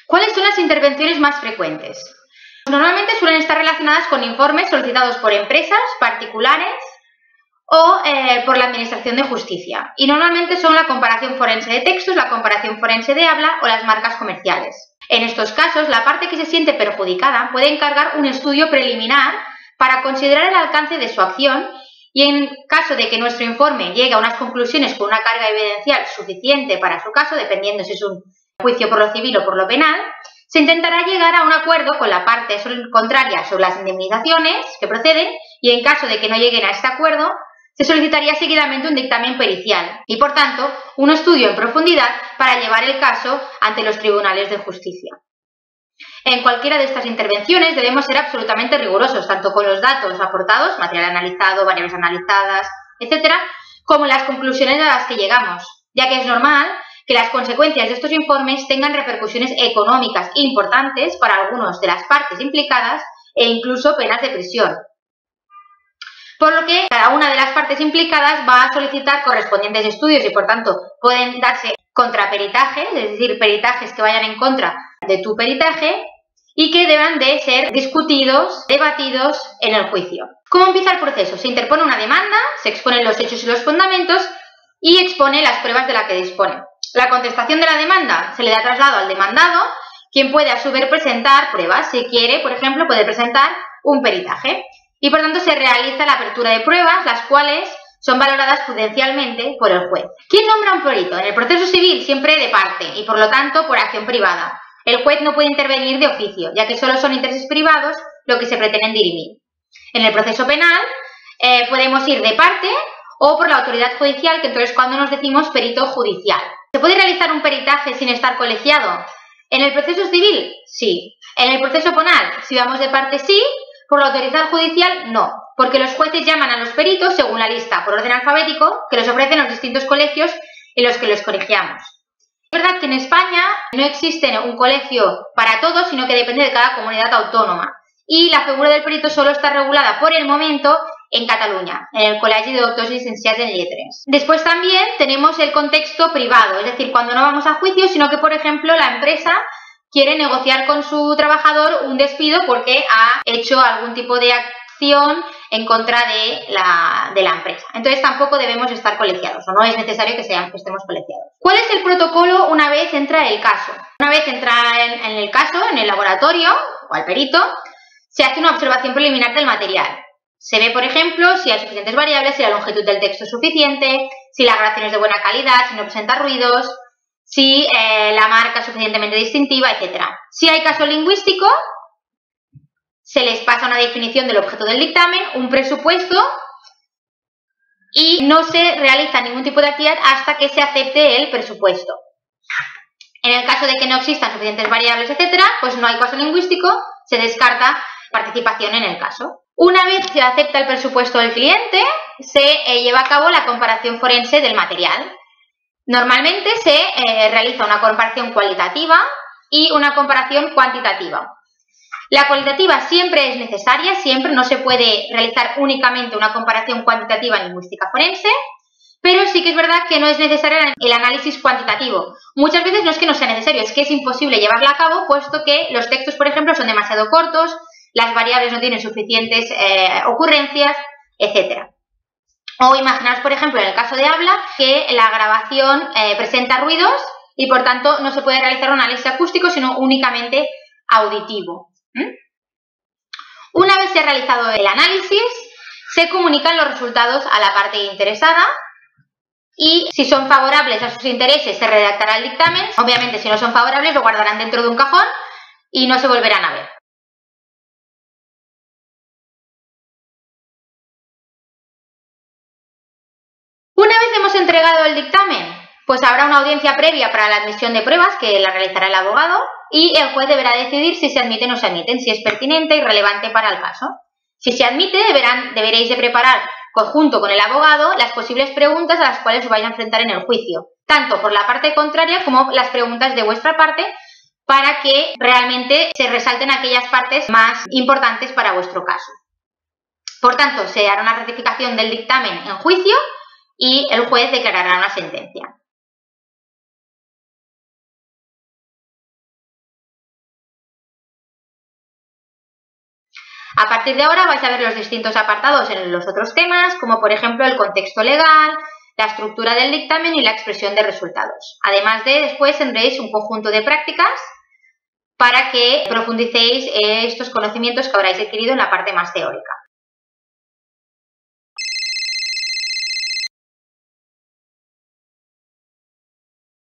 ¿Cuáles son las intervenciones más frecuentes? Normalmente suelen estar relacionadas con informes solicitados por empresas, particulares o por la Administración de Justicia. Y normalmente son la comparación forense de textos, la comparación forense de habla o las marcas comerciales. En estos casos, la parte que se siente perjudicada puede encargar un estudio preliminar para considerar el alcance de su acción y en caso de que nuestro informe llegue a unas conclusiones con una carga evidencial suficiente para su caso, dependiendo si es un juicio por lo civil o por lo penal, se intentará llegar a un acuerdo con la parte contraria sobre las indemnizaciones que proceden y en caso de que no lleguen a este acuerdo, se solicitaría seguidamente un dictamen pericial y, por tanto, un estudio en profundidad para llevar el caso ante los tribunales de justicia. En cualquiera de estas intervenciones debemos ser absolutamente rigurosos, tanto con los datos aportados, material analizado, variables analizadas, etc., como las conclusiones a las que llegamos, ya que es normal que las consecuencias de estos informes tengan repercusiones económicas importantes para algunas de las partes implicadas e incluso penas de prisión. Por lo que cada una de las partes implicadas va a solicitar correspondientes estudios y, por tanto, pueden darse contraperitajes, es decir, peritajes que vayan en contra de tu peritaje y que deban de ser discutidos, debatidos en el juicio. ¿Cómo empieza el proceso? Se interpone una demanda, se exponen los hechos y los fundamentos y expone las pruebas de las que dispone. La contestación de la demanda se le da traslado al demandado, quien puede a su vez presentar pruebas. Si quiere, por ejemplo, puede presentar un peritaje. Y por tanto se realiza la apertura de pruebas, las cuales son valoradas prudencialmente por el juez. ¿Quién nombra un perito? En el proceso civil siempre de parte y por lo tanto por acción privada. El juez no puede intervenir de oficio, ya que solo son intereses privados lo que se pretenden dirimir. En el proceso penal podemos ir de parte o por la autoridad judicial, que entonces cuando nos decimos perito judicial. ¿Se puede realizar un peritaje sin estar colegiado? ¿En el proceso civil? Sí. ¿En el proceso penal? Si vamos de parte, sí. Por la autoridad judicial, no, porque los jueces llaman a los peritos según la lista por orden alfabético que los ofrecen los distintos colegios en los que los colegiamos. Es verdad que en España no existe un colegio para todos, sino que depende de cada comunidad autónoma. Y la figura del perito solo está regulada por el momento en Cataluña, en el Col·legi de Doctors i Llicenciats en Lletres. Después también tenemos el contexto privado, es decir, cuando no vamos a juicio, sino que, por ejemplo, la empresa quiere negociar con su trabajador un despido porque ha hecho algún tipo de acción en contra de la empresa. Entonces tampoco debemos estar colegiados, o no es necesario que estemos colegiados. ¿Cuál es el protocolo una vez entra el caso? Una vez entra en el caso, en el laboratorio o al perito, se hace una observación preliminar del material. Se ve, por ejemplo, si hay suficientes variables, si la longitud del texto es suficiente, si la grabación es de buena calidad, si no presenta ruidos, si la marca es suficientemente distintiva, etc. Si hay caso lingüístico, se les pasa una definición del objeto del dictamen, un presupuesto y no se realiza ningún tipo de actividad hasta que se acepte el presupuesto. En el caso de que no existan suficientes variables, etc., pues no hay caso lingüístico, se descarta participación en el caso. Una vez se acepta el presupuesto del cliente, se lleva a cabo la comparación forense del material. Normalmente se realiza una comparación cualitativa y una comparación cuantitativa. La cualitativa siempre es necesaria, siempre no se puede realizar únicamente una comparación cuantitativa en lingüística forense, pero sí que es verdad que no es necesario el análisis cuantitativo. Muchas veces no es que no sea necesario, es que es imposible llevarla a cabo, puesto que los textos, por ejemplo, son demasiado cortos, las variables no tienen suficientes ocurrencias, etc. O imaginaos, por ejemplo, en el caso de habla, que la grabación presenta ruidos y, por tanto, no se puede realizar un análisis acústico, sino únicamente auditivo. Una vez se ha realizado el análisis, se comunican los resultados a la parte interesada y, si son favorables a sus intereses, se redactará el dictamen. Obviamente, si no son favorables, lo guardarán dentro de un cajón y no se volverán a ver. Una vez hemos entregado el dictamen, pues habrá una audiencia previa para la admisión de pruebas que la realizará el abogado y el juez deberá decidir si se admiten o no se admiten, si es pertinente y relevante para el caso. Si se admite, deberéis de preparar, junto con el abogado, las posibles preguntas a las cuales os vais a enfrentar en el juicio, tanto por la parte contraria como las preguntas de vuestra parte, para que realmente se resalten aquellas partes más importantes para vuestro caso. Por tanto, se hará una ratificación del dictamen en juicio y el juez declarará una sentencia. A partir de ahora vais a ver los distintos apartados en los otros temas, como por ejemplo el contexto legal, la estructura del dictamen y la expresión de resultados. Además de, después tendréis un conjunto de prácticas para que profundicéis estos conocimientos que habréis adquirido en la parte más teórica.